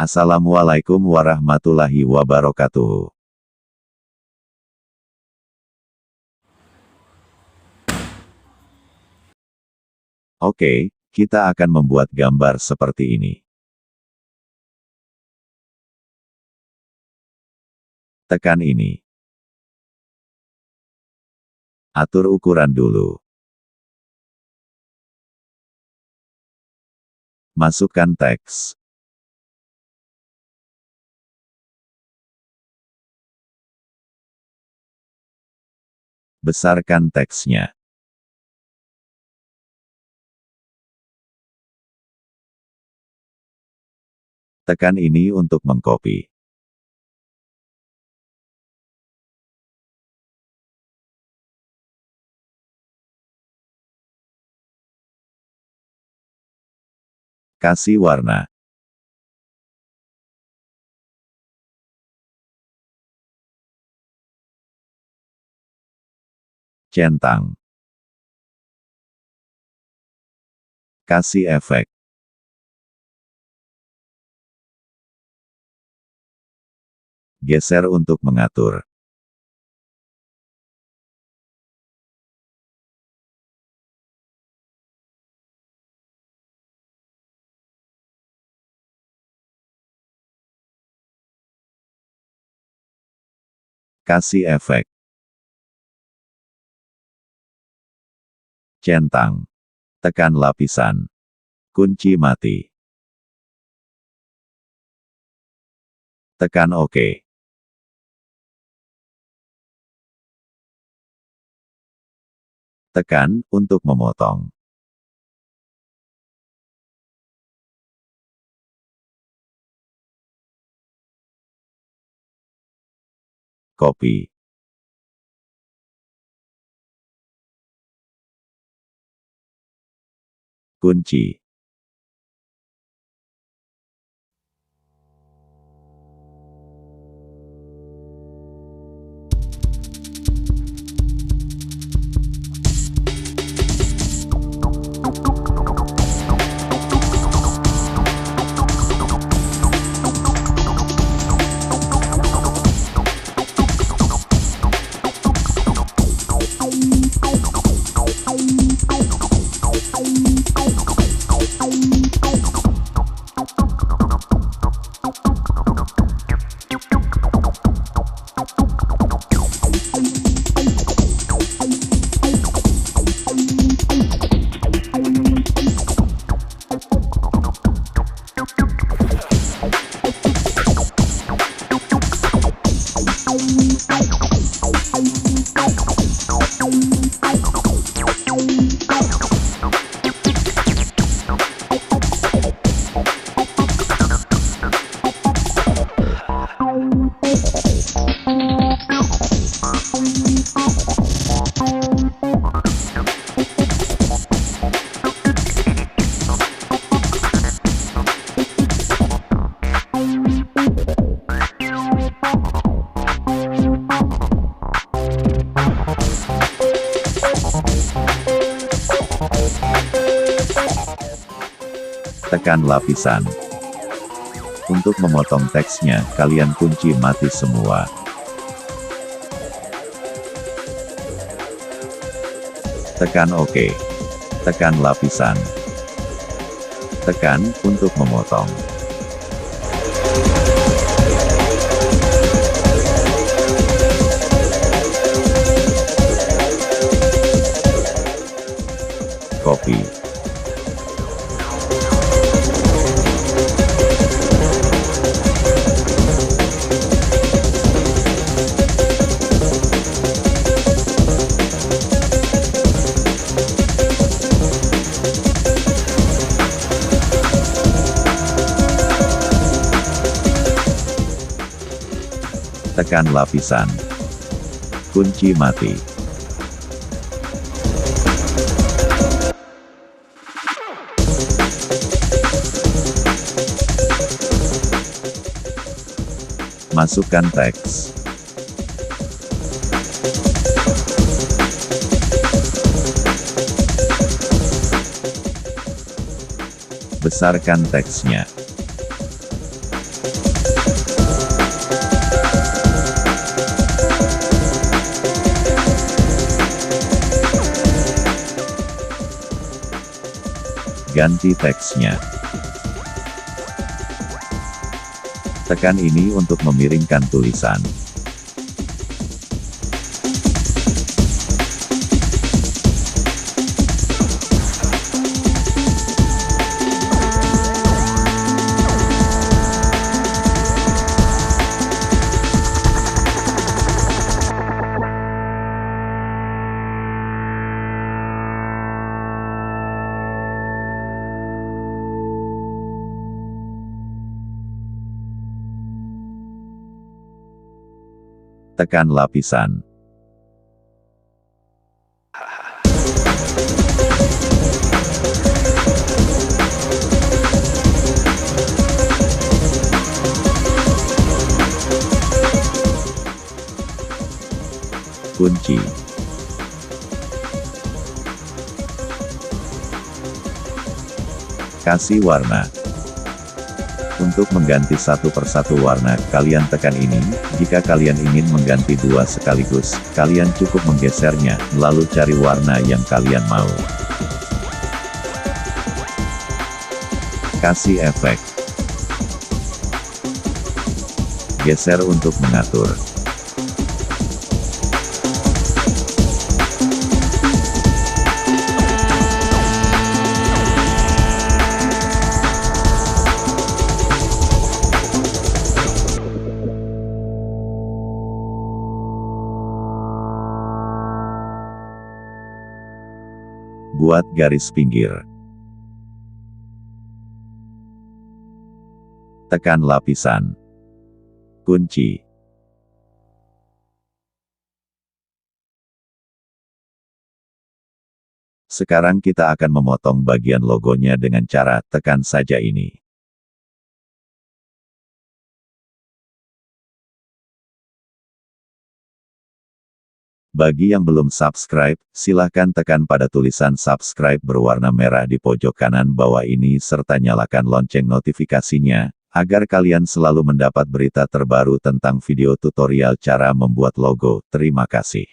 Assalamualaikum warahmatullahi wabarakatuh. Oke, kita akan membuat gambar seperti ini. Tekan ini. Atur ukuran dulu. Masukkan teks. Besarkan teksnya. Tekan ini untuk mengcopy. Kasih warna. Centang. Kasih efek. Geser untuk mengatur. Kasih efek. Centang. Tekan lapisan. Kunci mati. Tekan OK. Tekan untuk memotong. Copy. Kunci. Tekan lapisan. Untuk memotong teksnya, kalian kunci mati semua. Tekan OK. Tekan lapisan. Tekan untuk memotong. Copy. Tekan lapisan. Kunci mati. Masukkan teks. Besarkan teksnya. Ganti teksnya. Tekan ini untuk memiringkan tulisan. Tekan lapisan. Kunci. Kasih warna. Untuk mengganti satu persatu warna, kalian tekan ini. Jika kalian ingin mengganti dua sekaligus, kalian cukup menggesernya, lalu cari warna yang kalian mau. Kasih efek. Geser untuk mengatur. Buat garis pinggir. Tekan lapisan. Kunci. Sekarang kita akan memotong bagian logonya dengan cara tekan saja ini. Bagi yang belum subscribe, silahkan tekan pada tulisan subscribe berwarna merah di pojok kanan bawah ini serta nyalakan lonceng notifikasinya, agar kalian selalu mendapat berita terbaru tentang video tutorial cara membuat logo. Terima kasih.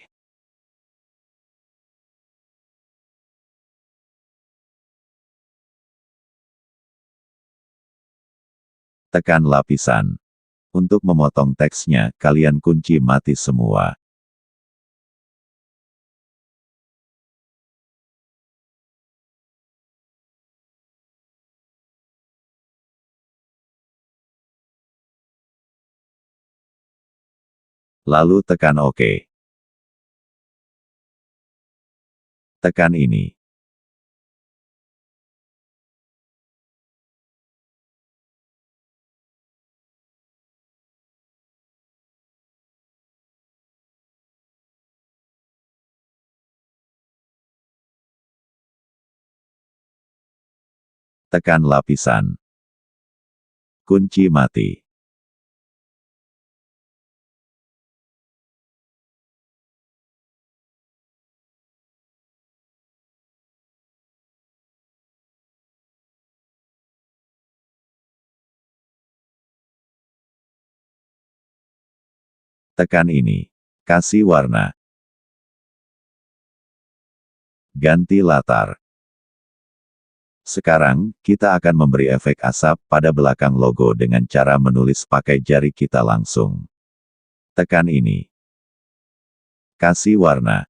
Tekan lapisan. Untuk memotong teksnya, kalian kunci mati semua. Lalu tekan OK. Tekan ini. Tekan lapisan. Kunci mati. Tekan ini. Kasih warna. Ganti latar. Sekarang, kita akan memberi efek asap pada belakang logo dengan cara menulis pakai jari kita langsung. Tekan ini. Kasih warna.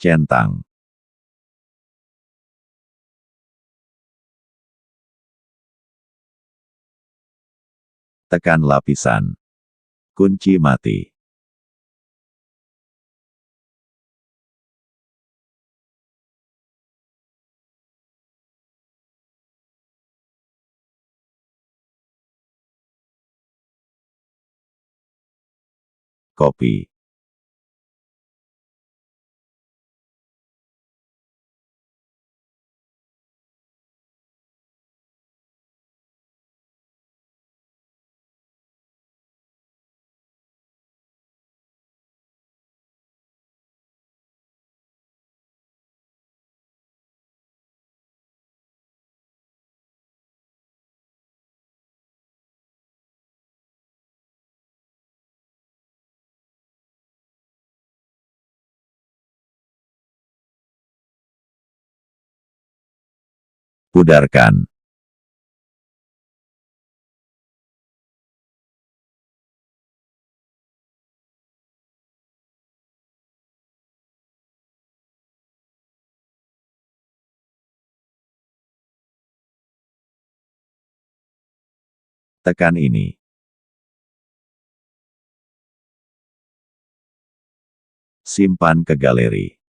Centang. Tekan lapisan. Kunci mati. Kopi. Pudarkan. Tekan ini. Simpan ke galeri.